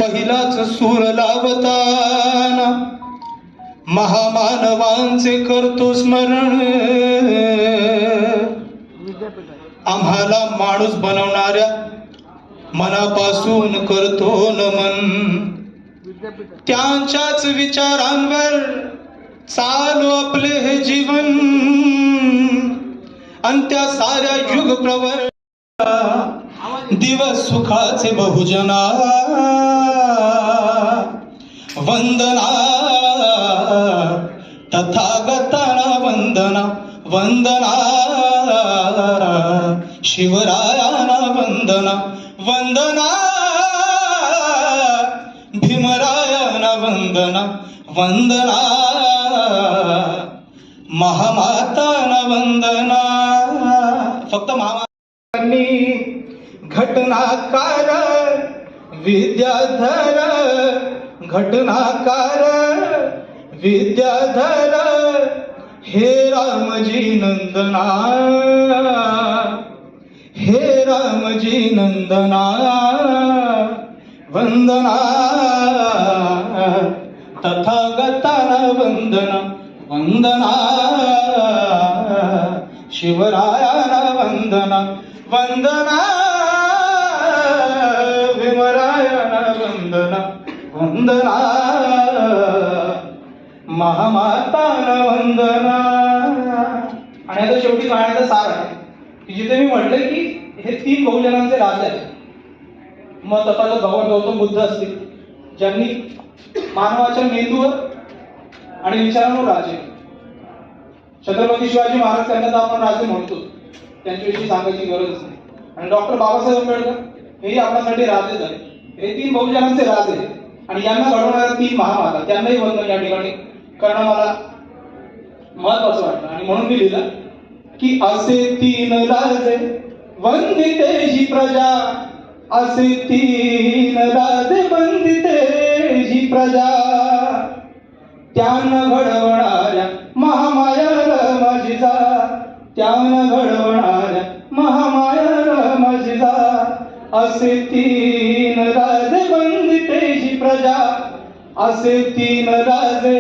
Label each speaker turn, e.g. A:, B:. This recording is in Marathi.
A: पहिलाच सूर लावताना महामानवांचे करतो स्मरण. आम्हाला माणूस बनवणाऱ्या मनापासून करतो नमन. त्यांच्याच विचारांवर चालू आपले हे जीवन. आणि त्या साऱ्या युग प्रवर दिवस सुखाचे बहुजना वंदना. तथागताना वंदना वंदना. शिवरायाना वंदना वंदना. भीमरायाना वंदना वंदना. महामाताना वंदना. फक्त महामातांनी घटनाकार विद्याधर. घटनाकार विद्याधर. हे रामजी नंदना. हे रामजी नंदना. वंदना. तथागताना वंदना वंदना. शिवरायाना वंदना वंदना. भीमरायाना वंदना वंदना. महामाताना वंदना. आणि आता शेवटी गाण्याचा सार आहे की जिथे मी म्हटलं की हे 3 बहुजनांचे राजे आहेत. मग तथागत भगवान गौतम बुद्ध असतील ज्यांनी मानवाच्या मेंदूवर आणि विचारांवर राजे. छत्रपती शिवाजी महाराज त्यांना तर आपण राजे म्हणतो, त्यांच्याविषयी सांगायची गरज नाही. आणि डॉक्टर बाबासाहेब आंबेडकर हेही आपल्यासाठी राजेच आहे. हे 3 बहुजनांचे राजे आणि यांना घडवणाऱ्या 3 महामाता त्यांनाही वंदन या ठिकाणी करणं मला महत्वाचं वाटतं. आणि म्हणून मी लिहिलं की असे 3 राजे वंदिते ही प्रजा. असे 3 राजे वंदिते ही प्रजा. त्यांना घडवणाऱ्या महामाया माझीजा. त्यांना घडवणाऱ्या महामाया माझीजा. असे 3 राजे वंदिते ही प्रजा. असे 3 राजे